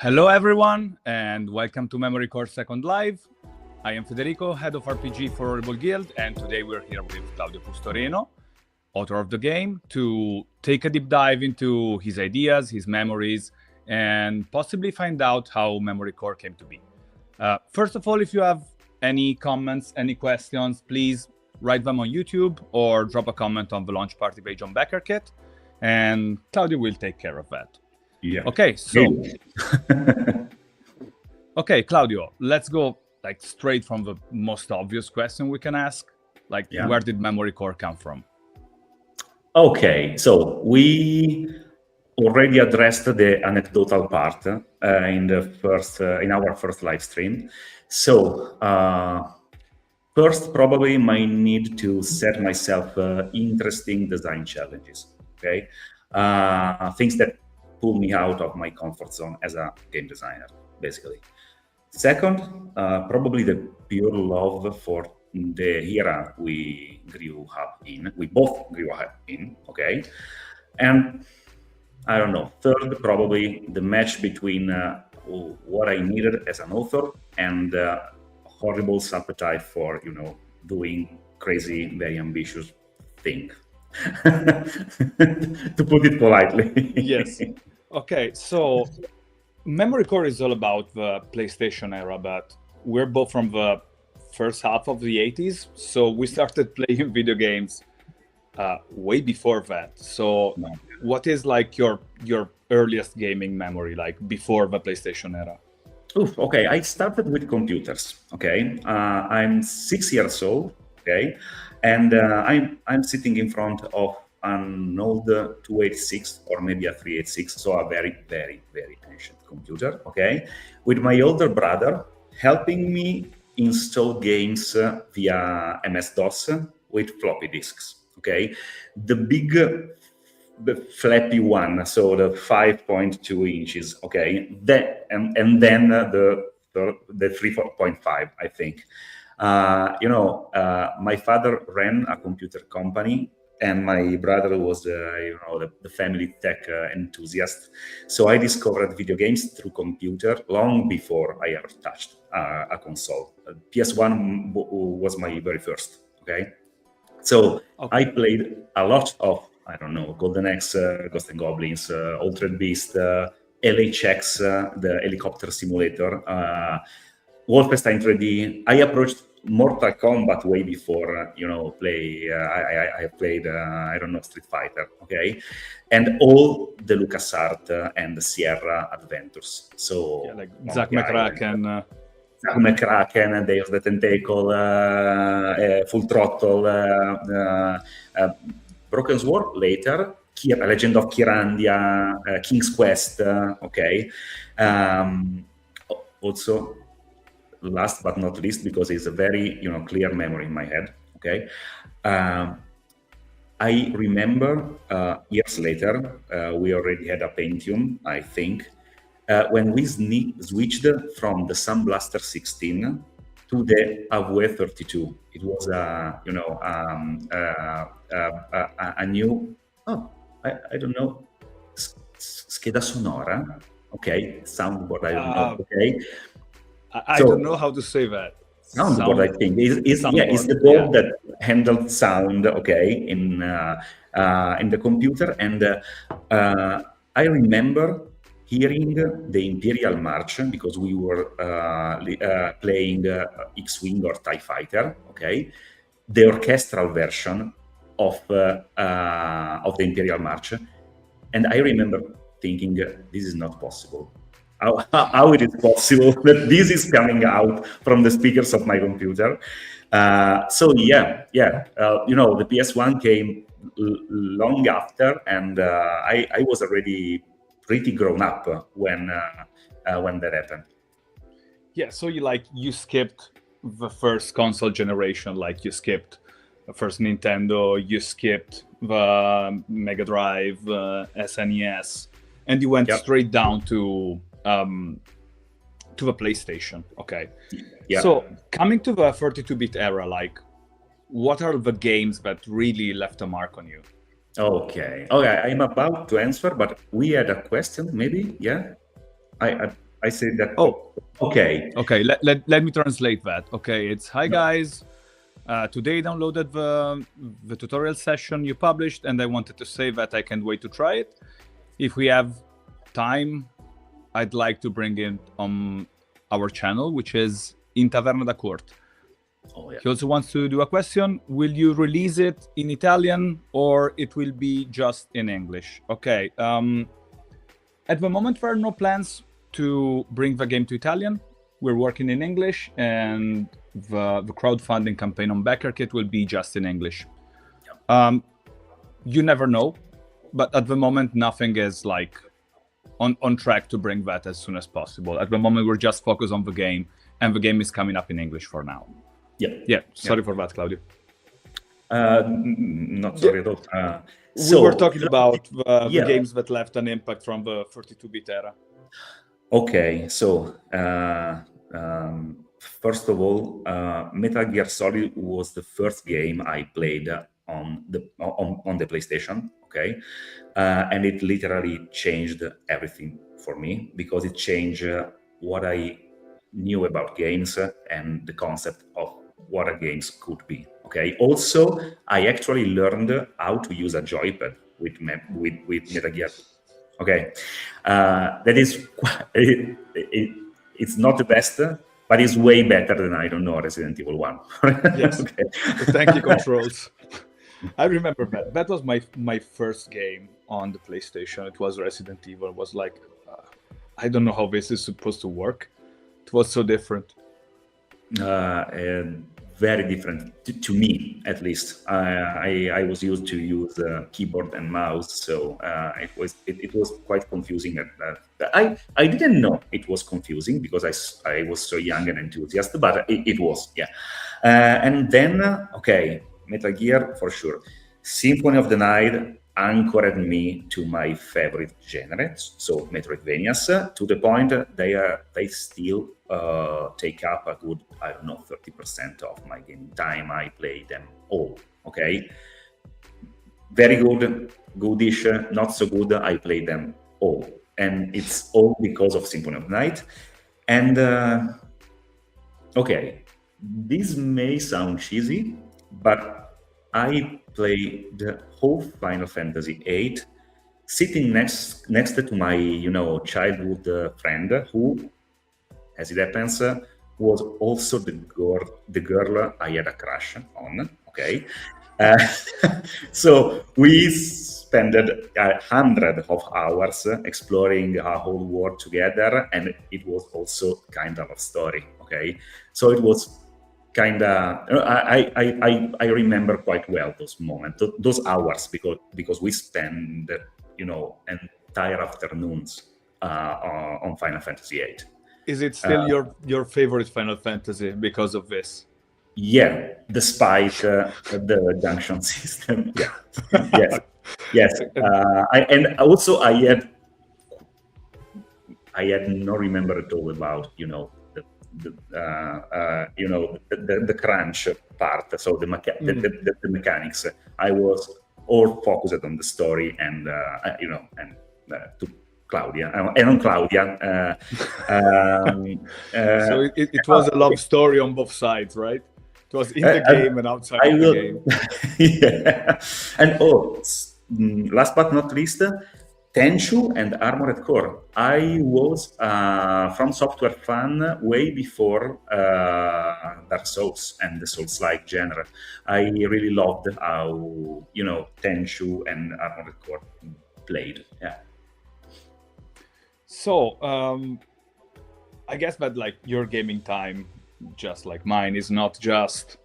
Hello, everyone, and welcome to MemoryCore Second Live. I am Federico, head of RPG for Horrible Guild, and today we're here with Claudio Pustorino, author of the game, to take a deep dive into his ideas, his memories, and possibly find out how MemoryCore came to be. First of all, if you have any comments, any questions, please write them on YouTube or drop a comment on the launch party page on BackerKit, and Claudio will take care of that. Yeah. Okay, so okay, Claudio, let's go straight from the most obvious question we can ask. Where did MemoryCore come from? Okay, so we already addressed the anecdotal part in our first live stream. So first, probably my need to set myself interesting design challenges. Okay, things that pull me out of my comfort zone as a game designer, basically. Second, probably the pure love for the era we grew up in. We both grew up in, okay? And I don't know, third, probably the match between what I needed as an author and horrible appetite for, doing crazy, very ambitious thing. To put it politely. Yes. Okay, so MemoryCore is all about the PlayStation era, but we're both from the first half of the 80s, so we started playing video games way before that. So what is your earliest gaming memory, before the PlayStation era? Oof, okay, I started with computers, okay? I'm 6 years old, okay? And I'm sitting in front of an old 286 or maybe a 386, so a very, very, very ancient computer, okay? With my older brother helping me install games via MS-DOS with floppy disks, okay? The big, the flappy one, so the 5.2 inches, okay? And then the 3.5, I think. My father ran a computer company, and my brother was, the family tech enthusiast. So I discovered video games through computer long before I ever touched a console. PS1 was my very first. Okay, so I played a lot of Golden Axe, Ghosts and Goblins, Altered Beast, LHX, the helicopter simulator. Wolfenstein 3D. I approached Mortal Kombat way before, I played, Street Fighter, okay? And all the LucasArts and the Sierra adventures. So, Zack McCracken. Zack McCracken, Day of the Tentacle, Full Throttle, Broken Sword later, Legend of Kirandia, King's Quest, okay? Also, last but not least, because it's a very clear memory in my head, okay? I remember years later, we already had a Pentium, I think, when we switched from the Sun Blaster 16 to the Avue 32. It was a new, I don't know, scheda sonora, okay? Soundboard, I don't know, okay? I don't know how to say that. Soundboard, I think, is the board that handled sound, okay, in the computer. And I remember hearing the Imperial March because we were playing X-Wing or TIE Fighter, okay, the orchestral version of the Imperial March. And I remember thinking, this is not possible. How it is possible that this is coming out from the speakers of my computer? The PS1 came long after, and I was already pretty grown up when that happened. Yeah, so you skipped the first console generation, you skipped the first Nintendo, you skipped the Mega Drive, SNES, and you went straight down to the PlayStation. Okay. Yeah. So coming to the 32-bit era, what are the games that really left a mark on you? Okay. I'm about to answer, but we had a question, maybe. Yeah. I I said that. Oh, okay. Okay, let me translate that. Okay, it's hi guys. Today downloaded the tutorial session you published, and I wanted to say that I can't wait to try it. If we have time, I'd like to bring it on our channel, which is In Taverna da Corte. Oh, yeah. He also wants to do a question. Will you release it in Italian or it will be just in English? Okay. At the moment, there are no plans to bring the game to Italian. We're working in English, and the crowdfunding campaign on BackerKit will be just in English. Yep. You never know, but at the moment, nothing is like on track to bring that as soon as possible. At the moment, we're just focused on the game, and the game is coming up in English for now. Yeah. Sorry for that, Claudio. Not sorry at all. We were talking about the games that left an impact from the 32-bit era. Okay, so first of all, Metal Gear Solid was the first game I played on the PlayStation. Okay, and it literally changed everything for me because it changed what I knew about games and the concept of what a games could be. Okay. Also, I actually learned how to use a joypad with Metal Gear. Okay, that is it's not the best, but it's way better than Resident Evil 1. Yes. Okay. The tanky controls. I remember that. That was my first game on the PlayStation. It was Resident Evil. It was like, I don't know how this is supposed to work. It was so different. And very different to me, at least. I was used to use keyboard and mouse, so it was quite confusing. I didn't know it was confusing because I was so young and enthusiastic, but it was, yeah. And then, okay, Metal Gear for sure. Symphony of the Night anchored me to my favorite genres, so Metroidvanias, to the point they still take up a good, 30% of my gaming time. I play them all. Okay, very good, goodish, not so good. I play them all, and it's all because of Symphony of the Night. And okay, this may sound cheesy, but I played the whole Final Fantasy VIII sitting next to my, childhood friend who, as it happens, was also the girl I had a crush on. Okay, so we spent 100 of hours exploring a whole world together, and it was also kind of a story. Okay, so it was kind of, I remember quite well those moments, those hours, because we spend entire afternoons on Final Fantasy VIII. Is it still your favorite Final Fantasy because of this? Yeah, despite the junction system. Yeah, yes. And also I had no remember at all about the crunch part, so the mechanics. I was all focused on the story and to Claudia and on Claudia. So it was a love story on both sides, right? It was in the game and outside the game. Yeah. And last but not least, Tenchu and Armored Core. I was From Software fan way before Dark Souls and the Souls-like genre. I really loved how Tenchu and Armored Core played. Yeah. So I guess that like your gaming time, just like mine, is not just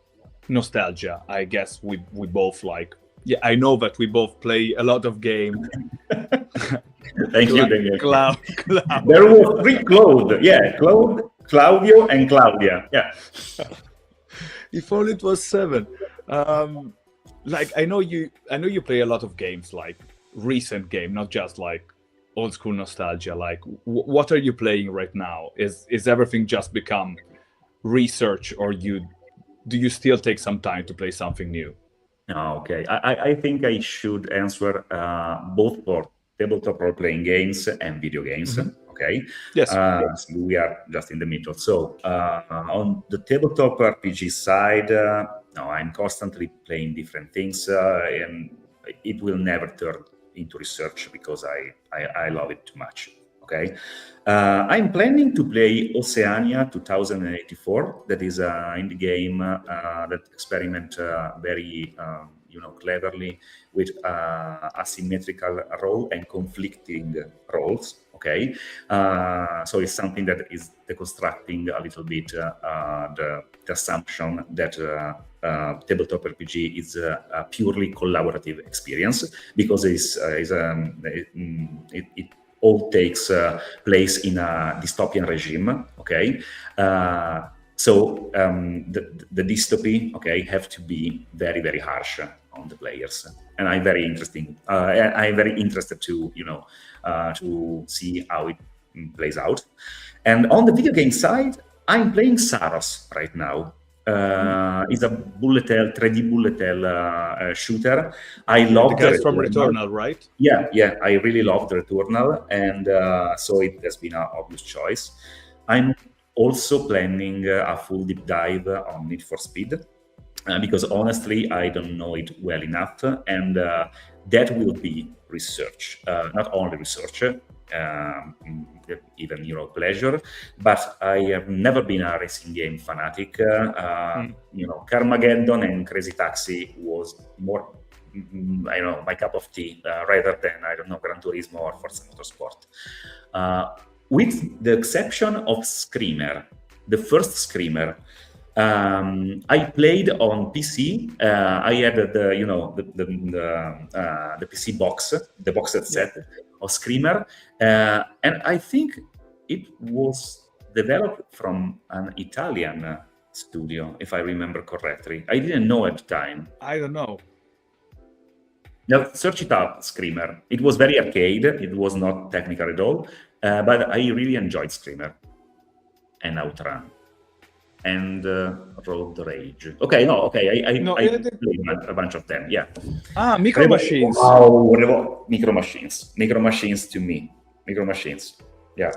nostalgia. I guess we both like. Yeah, I know that we both play a lot of games. Thank you, Daniel. Cloud. There were 3 Claude. Yeah, Claudio, and Claudia. Yeah. If only it was 7. Like I know you play a lot of games, like recent game, not just like old school nostalgia. Like what are you playing right now? Is everything just become research, or do you still take some time to play something new? Okay, I think I should answer both for tabletop role-playing games and video games. Mm-hmm. okay? Yes. So we are just in the middle. So on the tabletop RPG side, no, I'm constantly playing different things, and it will never turn into research because I love it too much. Okay, I'm planning to play Oceania 2084. That is an indie game that experiment very cleverly with asymmetrical role and conflicting roles. Okay, so it's something that is deconstructing a little bit the assumption that tabletop RPG is a purely collaborative experience, because it all takes place in a dystopian regime. Okay, so the dystopy, okay, have to be very, very harsh on the players, and I'm very interested to to see how it plays out. And on the video game side, I'm playing Saros right now. It's a bullet hell, 3D bullet hell shooter. I love the guys from Returnal, right? Yeah, I really love the Returnal, and so it has been an obvious choice. I'm also planning a full deep dive on Need for Speed, because honestly, I don't know it well enough, and that will be research, not only research, even pleasure. But I have never been a racing game fanatic. Carmageddon and Crazy Taxi was more, my cup of tea, rather than Gran Turismo or Forza Motorsport. With the exception of Screamer, the first Screamer. I played on PC. I had the PC box, the boxed set of Screamer, and I think it was developed from an Italian studio, if I remember correctly. I didn't know at the time. I don't know. Now, search it up, Screamer. It was very arcade. It was not technical at all, but I really enjoyed Screamer and Outrun and Road Rage. I played a bunch of them. Yeah. Micro Machines. Micro Machines. Micro Machines to me. Micro Machines. Yeah.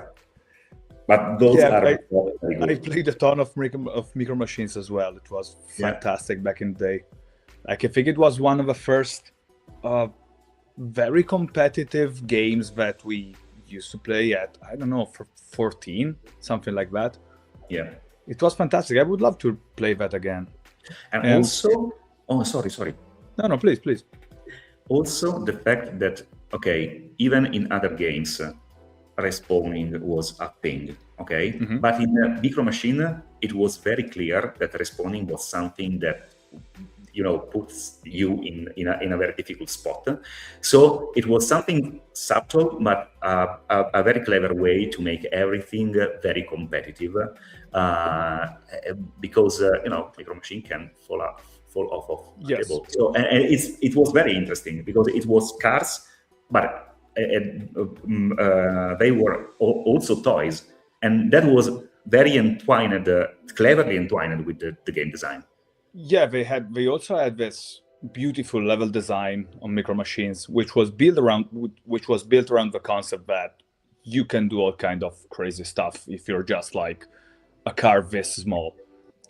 But those are very good. I played a ton of Micro Machines as well. It was fantastic back in the day. Like, I think it was one of the first very competitive games that we used to play at, for 14, something like that. Yeah. It was fantastic. I would love to play that again. And also, sorry. No, please. Also, the fact that, even in other games, respawning was a thing, Mm-hmm. But in Micro Machine, it was very clear that respawning was something that, puts you in a very difficult spot. So it was something subtle, but a very clever way to make everything very competitive, because Micro Machine can fall off of the table. So and it was very interesting because it was cars, but they were also toys, and that was very cleverly entwined with the game design. Yeah, they also had this beautiful level design on Micro Machines, which was built around the concept that you can do all kind of crazy stuff if you're just like a car this small,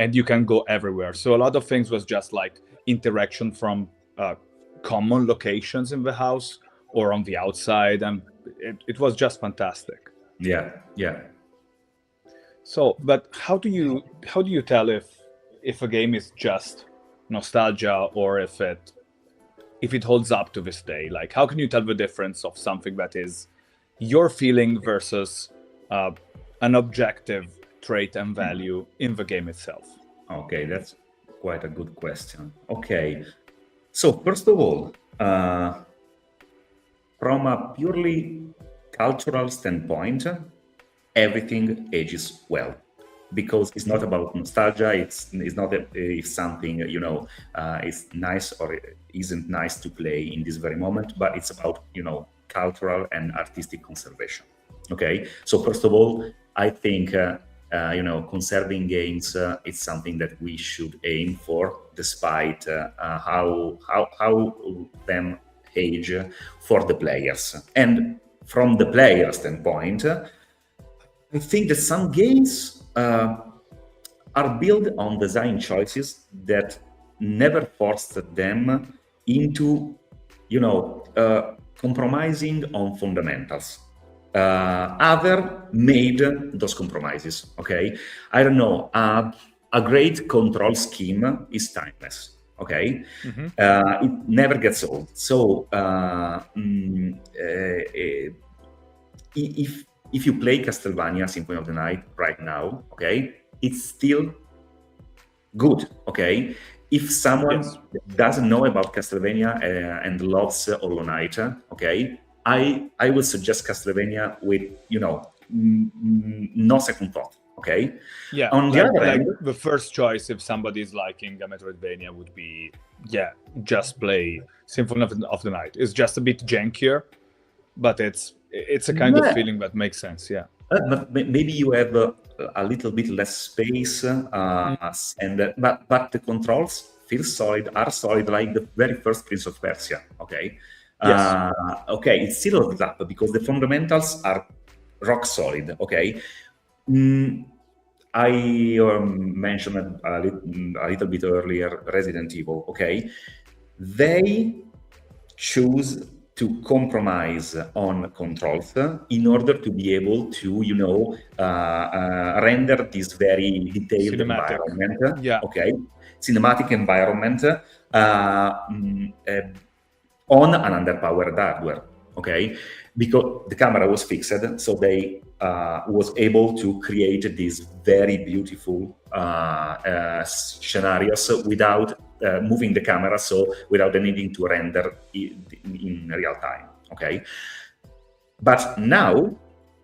and you can go everywhere. So a lot of things was just like interaction from common locations in the house or on the outside, and it was just fantastic. Yeah. So, but how do you tell if a game is just nostalgia or if it holds up to this day? Like, how can you tell the difference of something that is your feeling versus an objective trait and value in the game itself? Okay, that's quite a good question. Okay, so first of all, from a purely cultural standpoint, everything ages well, because it's not about nostalgia. It's not if something is nice or isn't nice to play in this very moment, but it's about cultural and artistic conservation. Okay, so first of all, I think conserving games is something that we should aim for, despite how them age for the players. And from the player standpoint, I think that some games are built on design choices that never forced them into, compromising on fundamentals. Other made those compromises. Okay, I don't know. A great control scheme is timeless. Okay, it never gets old. So if you play Castlevania Symphony of the Night right now, okay, it's still good. Okay, if someone doesn't know about Castlevania and loves Hollow Knight, okay, I would suggest Castlevania with no second thought. Okay. Yeah. On the other like end, the first choice, if somebody's liking a Metroidvania, would be just play Symphony of the Night. It's just a bit jankier, but it's a kind of feeling that makes sense. Yeah. But maybe you have a little bit less space, and but the controls are solid, like the very first Prince of Persia. Okay. Yes. Okay, it's still holds up because the fundamentals are rock solid. Okay. I mentioned a little bit earlier Resident Evil. Okay, they choose to compromise on controls in order to be able to, render this very detailed Cinematic environment. Yeah. Okay, cinematic environment on an underpowered hardware. Okay, because the camera was fixed, so they was able to create these very beautiful scenarios without moving the camera, so without the needing to render in real time. Okay, but now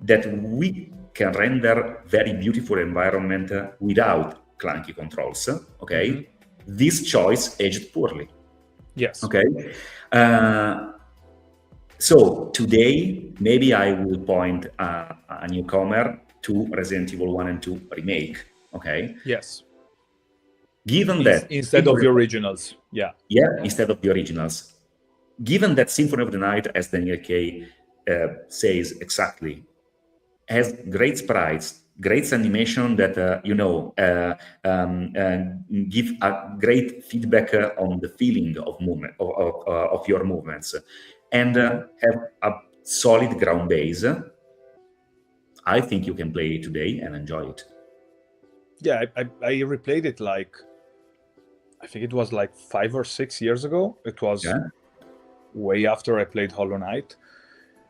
that we can render very beautiful environment without clunky controls, okay, this choice aged poorly. Yes. Okay. So today, maybe I will point a newcomer to Resident Evil 1 and 2 remake. Okay. Yes. Given that instead of the originals, instead of the originals, given that Symphony of the Night, as Daniel K says exactly, has great sprites, great animation that give a great feedback on the feeling of movement of your movements, and have a solid ground base, I think you can play it today and enjoy it. Yeah, I replayed it I think it was 5 or 6 years ago. It was way after I played Hollow Knight.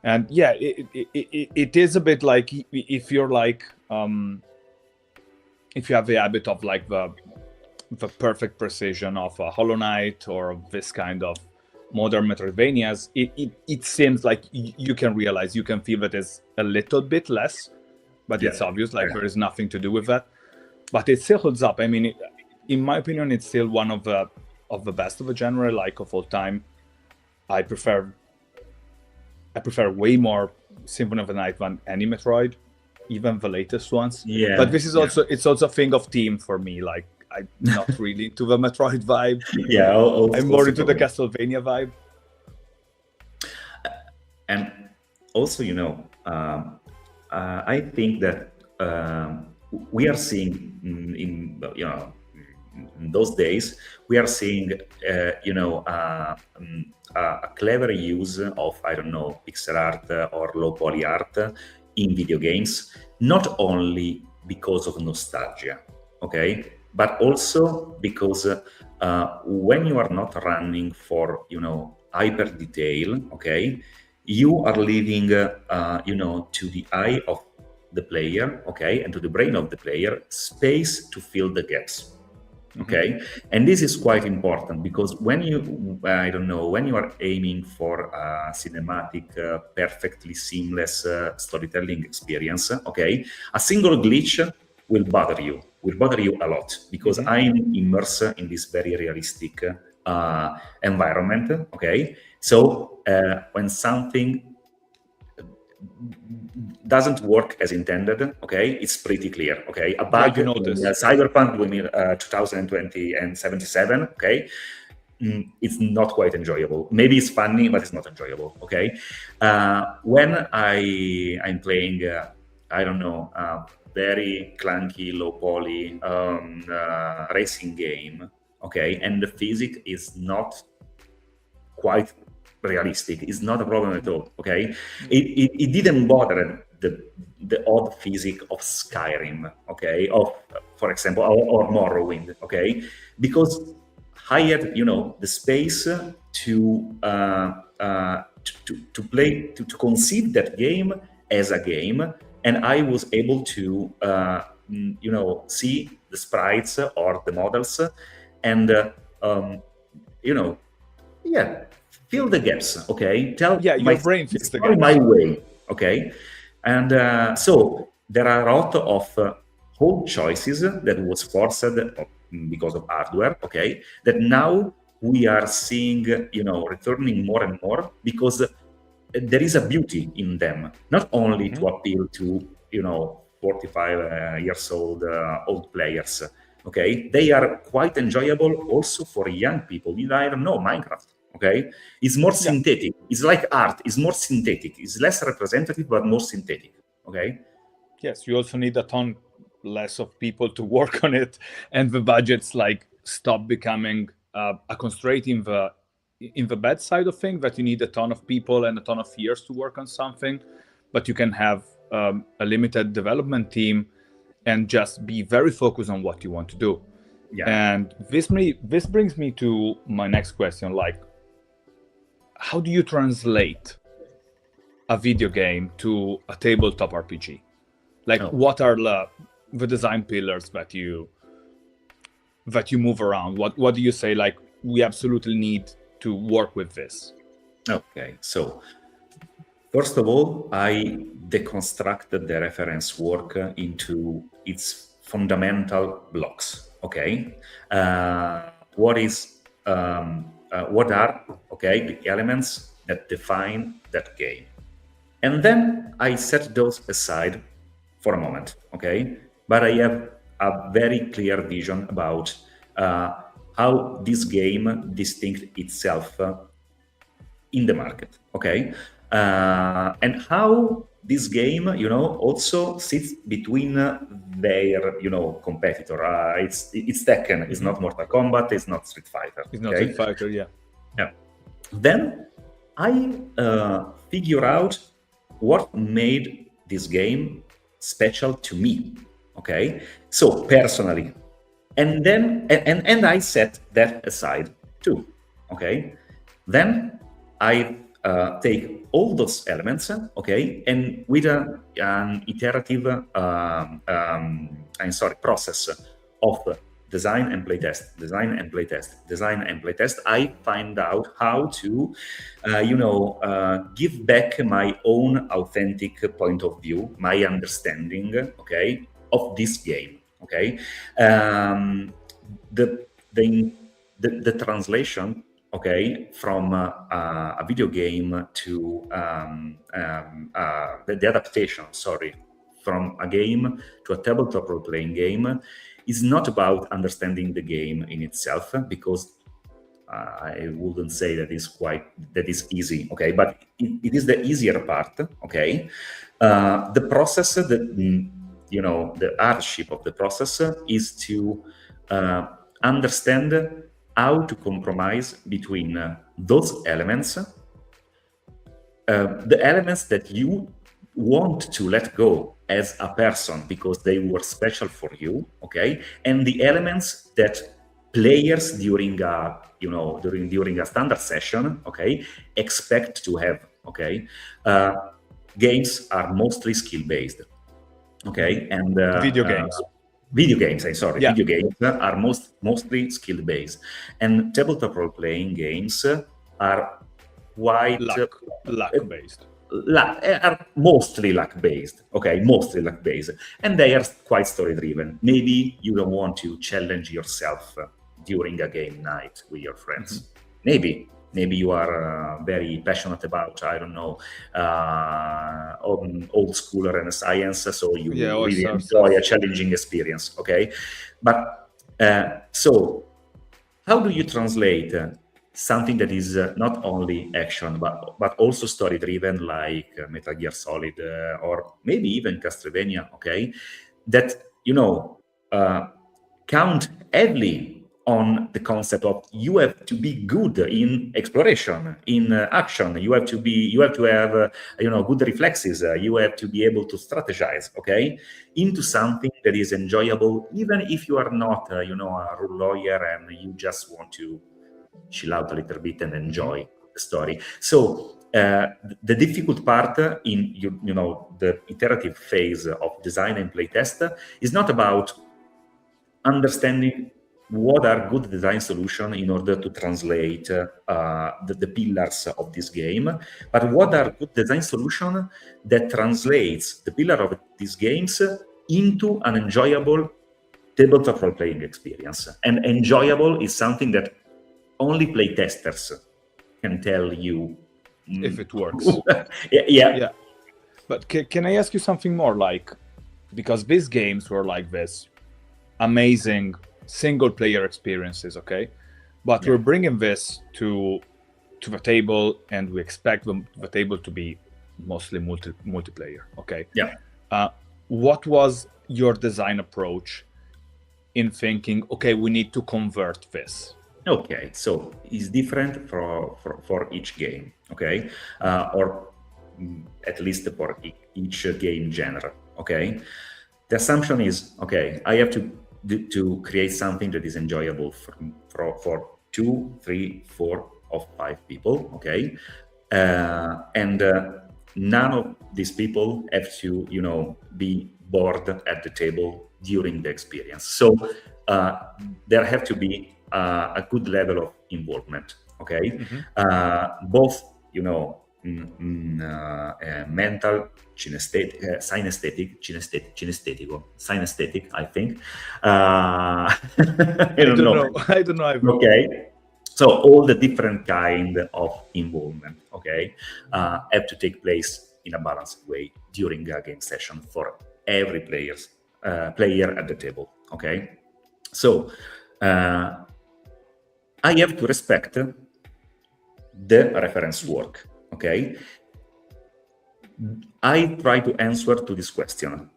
And yeah, it is a bit like if you're if you have the habit of the perfect precision of a Hollow Knight or this kind of modern Metroidvanias, it seems like you can realize, you can feel that it's a little bit less, but it's obvious, there is nothing to do with that. But it still holds up. I mean, in my opinion, it's still one of the best of the genre, of all time. I prefer way more Symphony of the Night than any Metroid, even the latest ones. Yeah. But this is it's also a thing of theme for me. I'm not really into the Metroid vibe. Yeah, I'm more into the Castlevania vibe. And also, I think that we are seeing in those days, we are seeing a clever use of, I don't know, pixel art or low poly art in video games, not only because of nostalgia, okay, but also because when you are not running for hyper detail, okay, you are leaving to the eye of the player, okay, and to the brain of the player space to fill the gaps. Okay, and this is quite important because when you are aiming for a cinematic, perfectly seamless storytelling experience, okay, a single glitch will bother you a lot because I'm immersed in this very realistic environment. Okay, so when something doesn't work as intended, okay, it's pretty clear. Okay, a bug in Cyberpunk 2020 and 77, okay, it's not quite enjoyable. Maybe it's funny, but it's not enjoyable. Okay, when I'm playing I don't know, very clunky, low poly racing game, okay, and the physics is not quite realistic, it's not a problem at all, okay. It didn't bother the odd physics of Skyrim, okay, of, for example, or Morrowind, okay, because I had, the space to play, to conceive that game as a game, and I was able to see the sprites or the models, and fill the gaps, okay, tell your brain fills the gaps my way, okay. And so there are a lot of whole choices that was forced because of hardware, okay, that now we are seeing, returning more and more, because there is a beauty in them, not only to appeal to 45 years old players, okay. They are quite enjoyable also for young people. I don't know, Minecraft, okay, it's more synthetic. It's like art. It's more synthetic. It's less representative but more synthetic, okay. Yes, you also need a ton less of people to work on it, and the budgets stop becoming a constraint in the bad side of things, that you need a ton of people and a ton of years to work on something, but you can have a limited development team and just be very focused on what you want to do. And this brings me to my next question, how do you translate a video game to a tabletop RPG? What are the design pillars that you move around? What do you say, we absolutely need to work with this? Okay, so first of all, I deconstructed the reference work into its fundamental blocks, okay. What are the elements that define that game, and then I set those aside for a moment, okay. But I have a very clear vision about how this game distinct itself in the market, okay, and how this game, also sits between their, competitor. It's Tekken. It's not Mortal Kombat. It's not Street Fighter. It's not Street Fighter, yeah. Then I figure out what made this game special to me, okay. So personally, and then and I set that aside too, okay. Then I take all those elements, okay, and with an iterative process of design and playtest, I find out how to, give back my own authentic point of view, my understanding, okay, of this game, okay. The translation, okay, from a video game to the adaptation, from a game to a tabletop role-playing game is not about understanding the game in itself, because I wouldn't say that is easy, okay, but it is the easier part, okay. The process, the hardship of the process is to understand how to compromise between those elements, the elements that you want to let go as a person because they were special for you, okay, and the elements that players during a standard session, okay, expect to have, okay. Games are mostly skill based, okay, and video games are mostly skill based, and tabletop role playing games are quite luck based. Are mostly luck based, okay, and they are quite story driven. Maybe you don't want to challenge yourself during a game night with your friends. Maybe you are very passionate about, I don't know, old school Renaissance, so you really enjoy a challenging experience, okay. But so how do you translate something that is not only action but also story driven, like Metal Gear Solid or maybe even Castlevania, okay, that count heavily on the concept of you have to be good in exploration, in action. You have to have good reflexes. You have to be able to strategize, okay, into something that is enjoyable, even if you are not a rule lawyer and you just want to chill out a little bit and enjoy the story. So the difficult part in the iterative phase of design and playtest is not about understanding what are good design solutions in order to translate the pillars of this game, but what are good design solutions that translates the pillar of these games into an enjoyable tabletop role-playing experience. And enjoyable is something that only playtesters can tell you if it works. Yeah. But can I ask you something more? Like, because these games were like this amazing single-player experiences, okay? But we're bringing this to the table, and we expect the table to be mostly multiplayer, okay? Yeah. What was your design approach in thinking, okay, we need to convert this? Okay, so it's different for each game, okay? Or at least for each game genre, okay? The assumption is, okay, I have to create something that is enjoyable for 2, 3, 4, or 5 people, okay? And none of these people have to, be bored at the table during the experience. So there have to be a good level of involvement, okay? Both, mental, synesthetic, I think. I don't know. I don't know. Okay. So all the different kind of involvement, okay, have to take place in a balanced way during a game session for every player at the table, okay? So I have to respect the reference work, okay? I try to answer to this question.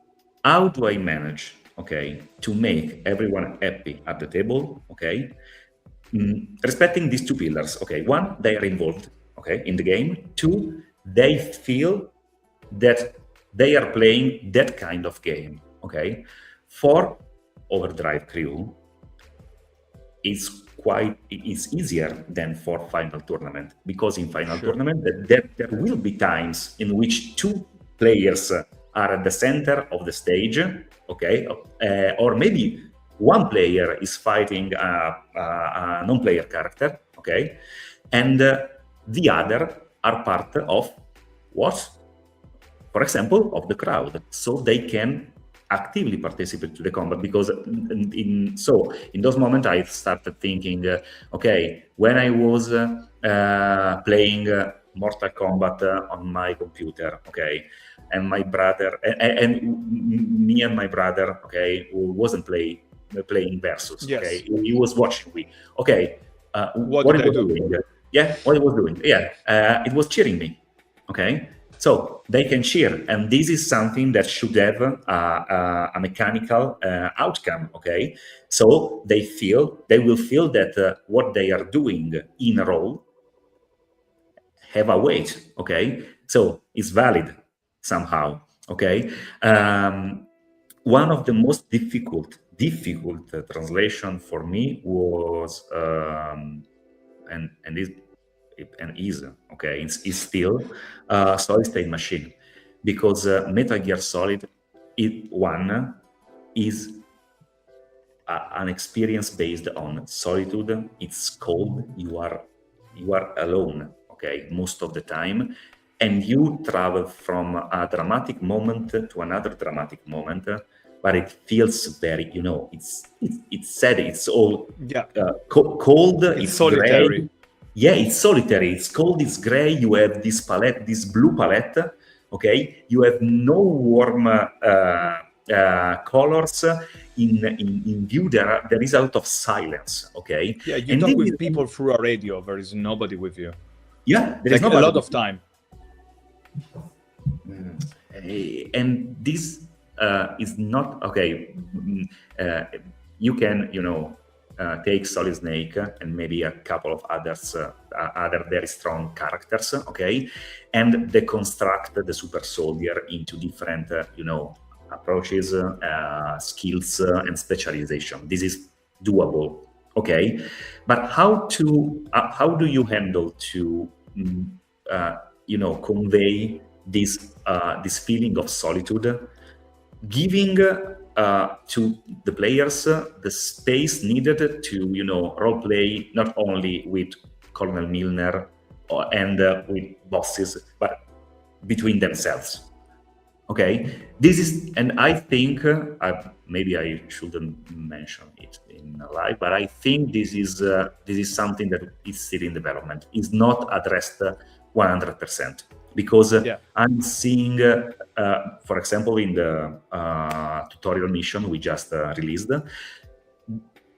How do I manage, okay, to make everyone happy at the table, okay? Respecting these two pillars, okay? One, they are involved, okay, in the game. Two, they feel that they are playing that kind of game, okay? For Overdrive Crew, it's easier than for Final Tournament, because in Final Tournament there will be times in which two players are at the center of the stage, okay, or maybe one player is fighting a non-player character, okay, and the other are part of what? For example, of the crowd, so they can actively participate to the combat. Because in those moments I started thinking, okay, when I was playing Mortal Kombat on my computer, okay, and my brother and me and my brother, okay, who wasn't playing versus, okay, he was watching me, okay, what he was doing, what he was doing, it was cheering me, okay. So they can cheer, and this is something that should have a mechanical outcome, okay? So they will feel that what they are doing in a role have a weight, okay? So it's valid somehow, okay? One of the most difficult translation for me was, and is okay, it's still Solid State Machine, because Metal Gear Solid one is an experience based on solitude. It's cold. You are alone, okay, most of the time, and you travel from a dramatic moment to another dramatic moment, but it feels very, it's sad. It's all cold. It's solitary. Gray. Yeah, it's solitary, it's cold, it's gray, you have this palette, this blue palette, okay? You have no warm colors, in view there is a lot of silence. Okay. Yeah, you talk with people through a radio. There is nobody with you. Yeah, there is a lot of time. And this is not okay. You can, take Solid Snake and maybe a couple of others, other very strong characters, okay, and deconstruct the super soldier into different, approaches, skills, and specialization. This is doable, okay. But how do you handle to, convey this feeling of solitude, giving to the players the space needed to role play not only with Colonel Milner and with bosses, but between themselves. Okay, this is, and I think maybe I shouldn't mention it in live, but I think this is something that is still in development. Is not addressed 100%. Because I'm seeing, for example, in the tutorial mission we just released,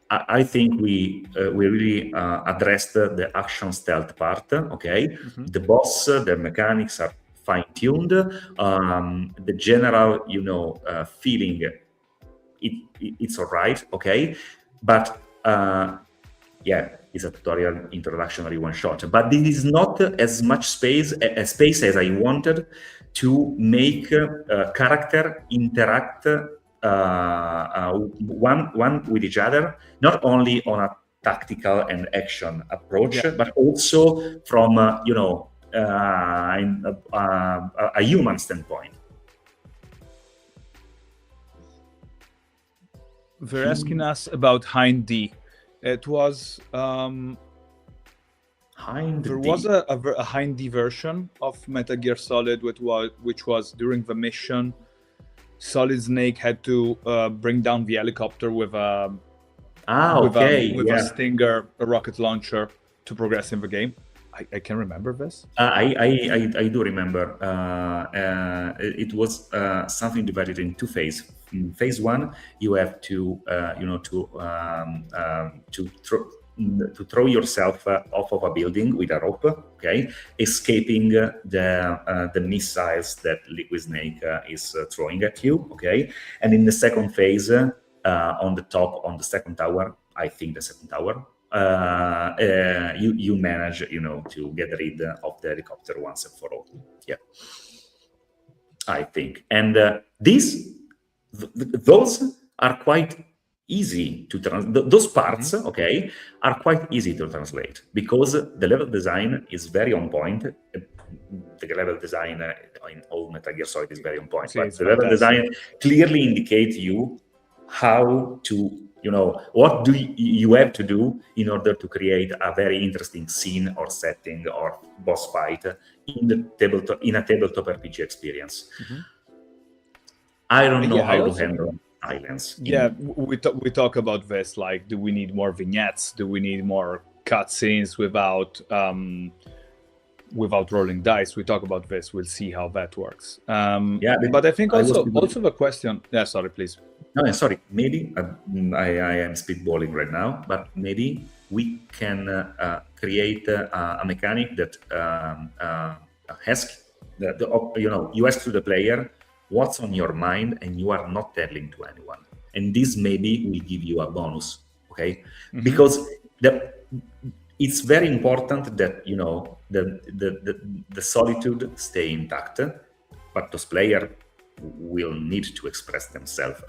I think we really addressed the action stealth part. Okay, the boss, the mechanics are fine-tuned. The general, feeling, it's all right. Okay, but it's a tutorial introductory one-shot, but this is not as much space as I wanted to make character interact one with each other, not only on a tactical and action approach, but also from a human standpoint. They're asking us about Hind D. It was there was a Hind D version of Metal Gear Solid, which was during the mission. Solid Snake had to bring down the helicopter with a Stinger, a rocket launcher, to progress in the game. I can remember this. I do remember. It was something divided in two phases. In phase one, you have to throw yourself off of a building with a rope, okay, escaping the missiles that Liquid Snake is throwing at you, okay. And in the second phase, on the second tower, I think the second tower, you manage, to get rid of the helicopter once and for all. Yeah, I think, and those are quite easy to those parts, okay, are quite easy to translate because the level design is very on point. The level design in all Metal Gear Solid is very on point, but the level design clearly indicates you how to, what do you have to do in order to create a very interesting scene or setting or boss fight in a tabletop RPG experience. I don't know how to handle silence. Yeah, we talk about this. Like, do we need more vignettes? Do we need more cutscenes without rolling dice? We talk about this. We'll see how that works. But I think also the question. Yeah, sorry, please. No, sorry. Maybe I am speedballing right now, but maybe we can create a mechanic that has you ask to the player what's on your mind and you are not telling to anyone, and this maybe will give you a bonus, okay? Because it's very important that the solitude stay intact, but those players will need to express themselves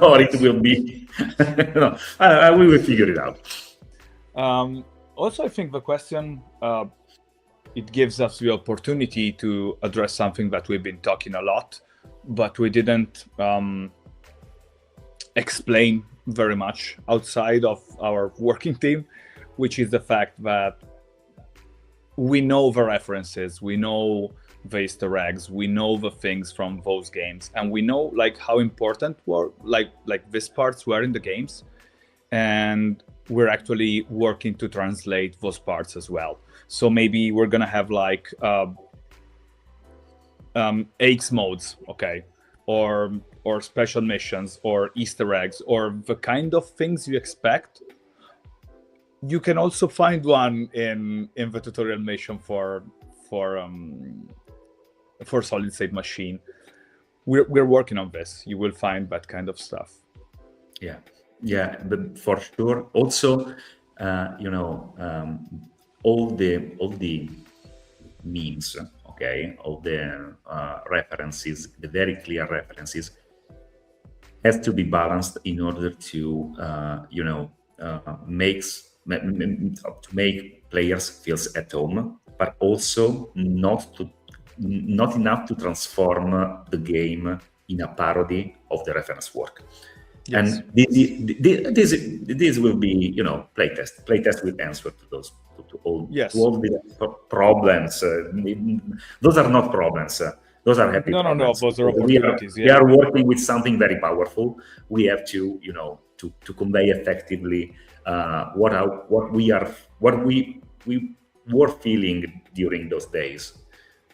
or it will be we will figure it out. Also, I think the question it gives us the opportunity to address something that we've been talking a lot, but we didn't explain very much outside of our working team, which is the fact that we know the references, we know the Easter eggs, we know the things from those games, and we know like how important were like these parts were in the games, and we're actually working to translate those parts as well. So maybe we're gonna have like aches modes, okay, or or special missions or Easter eggs or the kind of things you expect, you can also find one in the tutorial mission for Solid State Machine. We're working on this. You will find that kind of stuff. Yeah, but for sure. Also, all the memes, okay, all the references, the very clear references, has to be balanced in order to to make players feels at home, but also not enough to transform the game in a parody of the reference work. Yes. And this will be, playtest. Playtest will answer to those to all the problems. Those are not problems. Those are happy problems. No. Those are opportunities. We are working with something very powerful. We have to, to convey effectively what we were feeling during those days.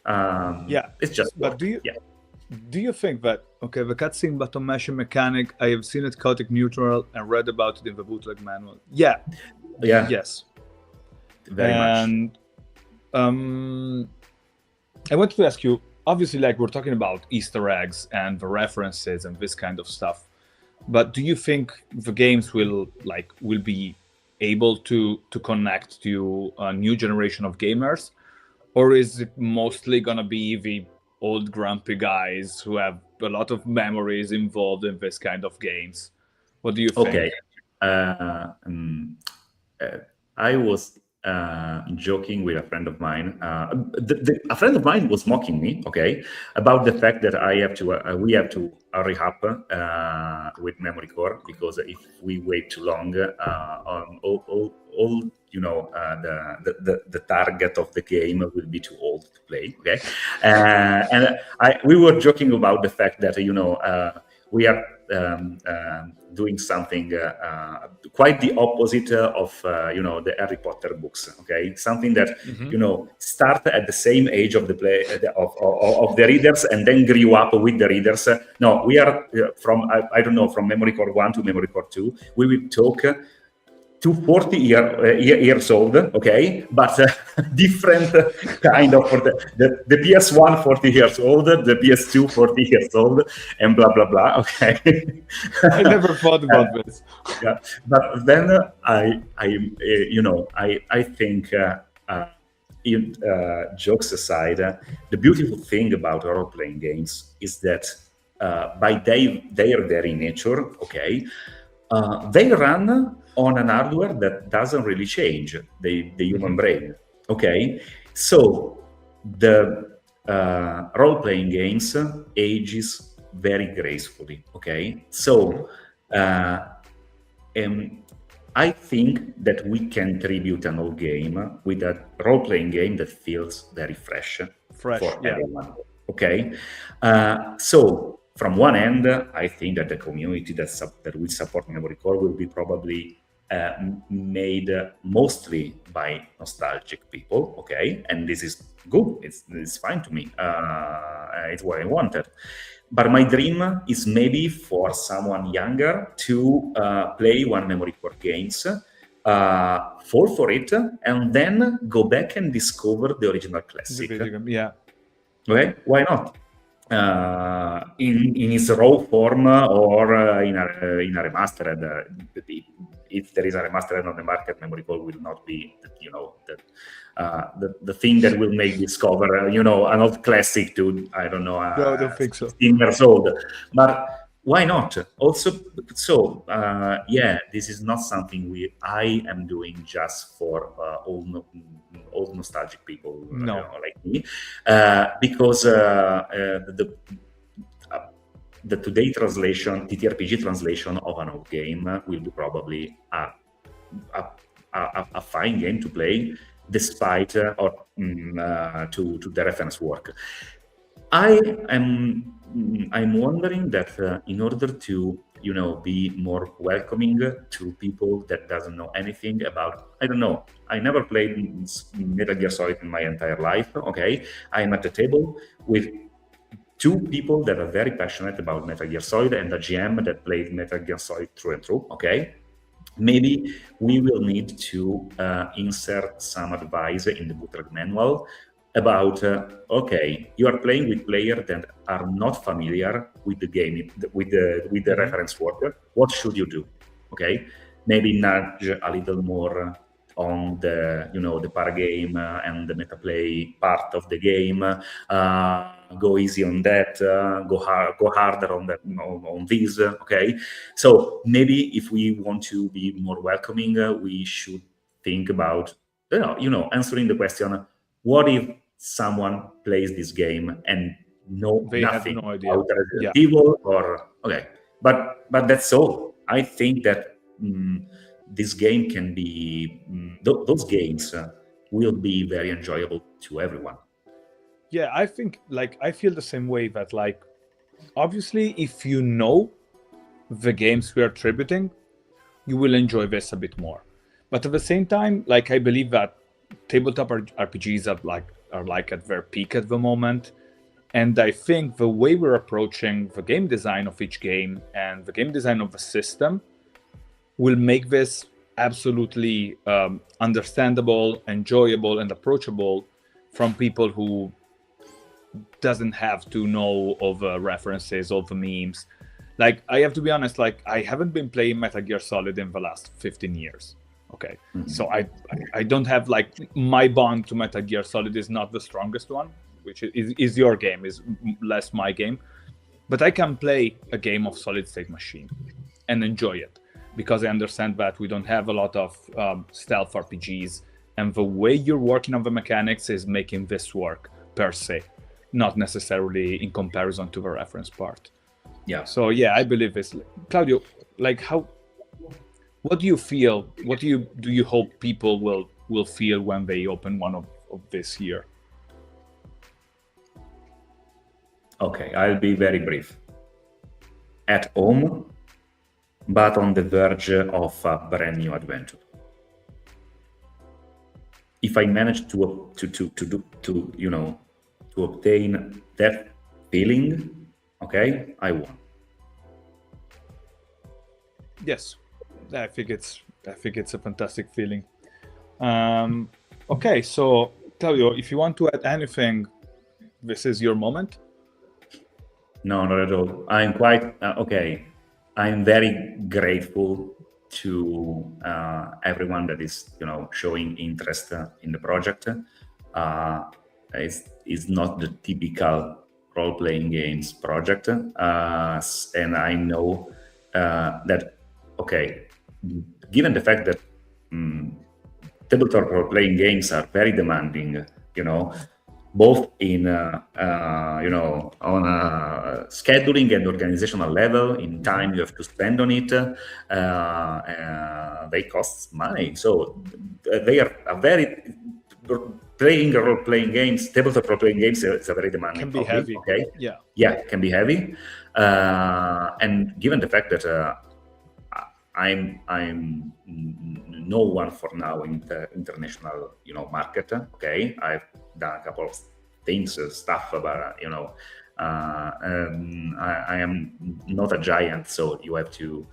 It's just. But do you think that the cutscene button mashing mechanic, I have seen it chaotic neutral and read about it in the bootleg manual? Yeah. Yes. Very much. And I want to ask you, obviously, like we're talking about Easter eggs and the references and this kind of stuff, but do you think the games will be able to connect to a new generation of gamers, or is it mostly gonna be the old grumpy guys who have a lot of memories involved in this kind of games? What do you think? Okay. I was joking with a friend of mine. A friend of mine was mocking me, about the fact that we have to hurry up with MemoryCore, because if we wait too long, the target of the game will be too old to play. And we were joking about the fact that we are doing something quite the opposite of the Harry Potter books. Something that start at the same age of the of the readers and then grew up with the readers. No, we are from from MemoryCore 1 to MemoryCore 2. We will talk to 40 years old, but different kind of, the PS1 40 years old, the PS2 40 years old, and blah blah blah. I never thought about this. But then I think, jokes aside, the beautiful thing about role-playing games is that by their very nature, they run on an hardware that doesn't really change the human brain. So the role-playing games ages very gracefully. So I think that we can tribute an old game with a role-playing game that feels very fresh for everyone. So from one end, I think that the community that will support MemoryCore will be probably made mostly by nostalgic people, and this is good. It's fine to me. It's what I wanted. But my dream is maybe for someone younger to play one MemoryCore games, fall for it, and then go back and discover the original classic. Why not? In its raw form or in a remastered. If there is a remastered on the market, MemoryCore will not be, the thing that will make discover, an old classic to, I don't know, no, I don't think so. 16 years old. But why not? Also, so this is not something I am doing just for old nostalgic people like me, because the today translation, TTRPG translation of an old game will be probably a fine game to play, despite to the reference work. I'm wondering that in order to be more welcoming to people that doesn't know anything about, I don't know, I never played Metal Gear Solid in my entire life. I'm at the table with two people that are very passionate about Metal Gear Solid and a GM that played Metal Gear Solid through and through, okay? Maybe we will need to insert some advice in the bootleg manual about, okay, you are playing with players that are not familiar with the game, with the reference word. What should you do? Okay, maybe nudge a little more on the the paragame and the metaplay part of the game. Go easy on that. Go harder on that on this. Okay, so maybe if we want to be more welcoming, we should think about answering the question: what if someone plays this game and know They have nothing no idea. about Resident Evil or okay, but that's all. I think that this game can be those games will be very enjoyable to everyone. Yeah, I think I feel the same way that obviously if you know the games we are tributing, you will enjoy this a bit more. But at the same time, I believe that tabletop RPGs are at their peak at the moment. And I think the way we're approaching the game design of each game and the game design of the system will make this absolutely understandable, enjoyable, and approachable from people who doesn't have to know all the references, all the memes. I have to be honest, I haven't been playing Metal Gear Solid in the last 15 years. Okay, so I don't have my bond to Metal Gear Solid is not the strongest one, which is your game, is less my game. But I can play a game of Solid State Machine and enjoy it because I understand that we don't have a lot of stealth RPGs, and the way you're working on the mechanics is making this work per se, not necessarily in comparison to the reference part. Yeah. So yeah, I believe this. Claudio, what do you feel? What do you hope people will feel when they open one of this here? Okay, I'll be very brief. At home, but on the verge of a brand new adventure. If I manage to obtain that feeling, okay, I won. Yes, I think it's a fantastic feeling. Okay, so Claudio, if you want to add anything, this is your moment. No, not at all. I'm quite okay. I'm very grateful to everyone that is showing interest in the project. It's not the typical role-playing games project, and I know that okay, given the fact that tabletop role-playing games are very demanding, both in on a scheduling and organizational level, in time you have to spend on it, they cost money. So they are a very playing role-playing games. Tabletop role-playing games is a very demanding. Can be heavy. Okay. Yeah, can be heavy. And given the fact that I'm no one for now in the international market. Okay, I've done a couple of things, stuff, but I am not a giant, so you have to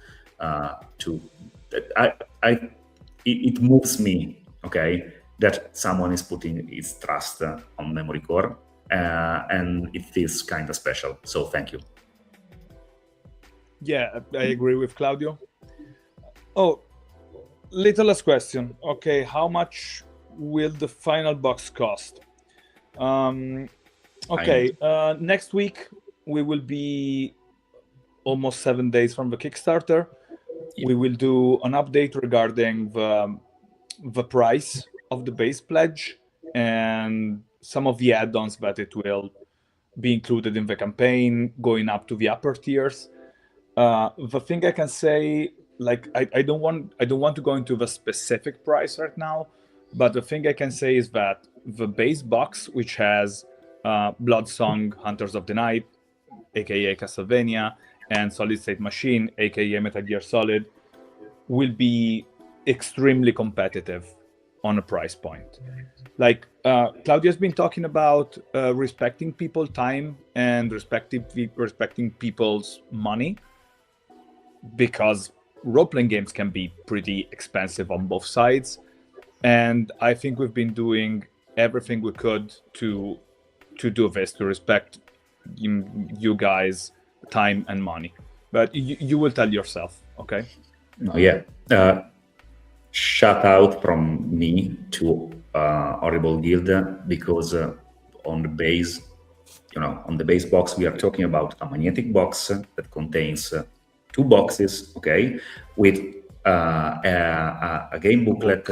it moves me, okay, that someone is putting his trust on MemoryCore, and it feels kind of special. So thank you. Yeah, I agree with Claudio. Oh, little last question. Okay, how much will the final box cost? Okay, next week we will be almost 7 days from the Kickstarter. Yeah. We will do an update regarding the price of the base pledge and some of the add-ons that it will be included in the campaign, going up to the upper tiers. The thing I can say, I don't want to go into the specific price right now, but the thing I can say is that the base box, which has Bloodsong, Hunters of the Night, aka Castlevania, and Solid State Machine, aka Metal Gear Solid, will be extremely competitive on a price point. Like Claudio's been talking about respecting people's time and respecting people's money, because role-playing games can be pretty expensive on both sides. And I think we've been doing everything we could to do this, to respect you guys' time and money. But you will tell yourself, okay? Oh, yeah. Shout out from me to Horrible Guild, because on the base, on the base box, we are talking about a magnetic box that contains 2 boxes, okay, with a game booklet,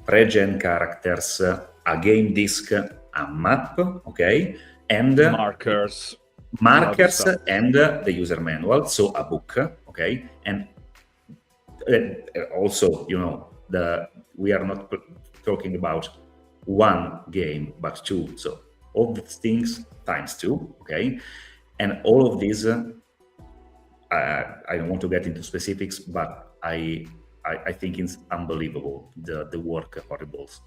pre-gen characters, a game disc, a map, okay, and markers, and the user manual, so a book, okay, and also, we are not talking about 1 game but 2, so all these things times 2, okay, and all of these. I don't want to get into specifics, but I think it's unbelievable the work Horribles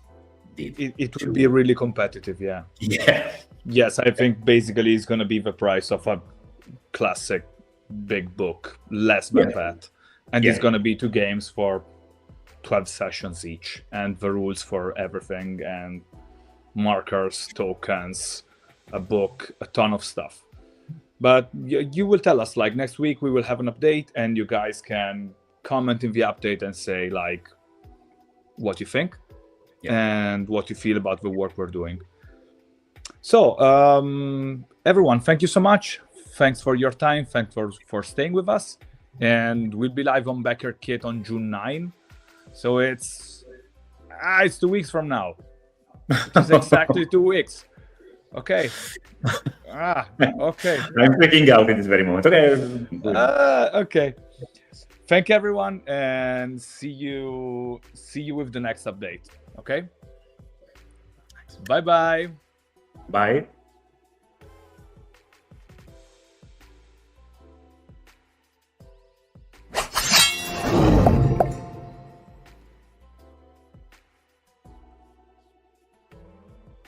did. It will be really competitive, yeah. Yeah. Yes, I think basically it's going to be the price of a classic big book, less than that. And it's going to be 2 games for 12 sessions each, and the rules for everything, and markers, tokens, a book, a ton of stuff. But you will tell us, like, next week we will have an update, and you guys can comment in the update and say, like, what you think and what you feel about the work we're doing. So, everyone, thank you so much. Thanks for your time. Thanks for staying with us. And we'll be live on Backer Kit on June 9. So it's 2 weeks from now. It's exactly 2 weeks. Okay. Okay. I'm freaking out at this very moment. Okay. Okay. Thank you, everyone, and see you with the next update. Okay. Bye-bye. Bye.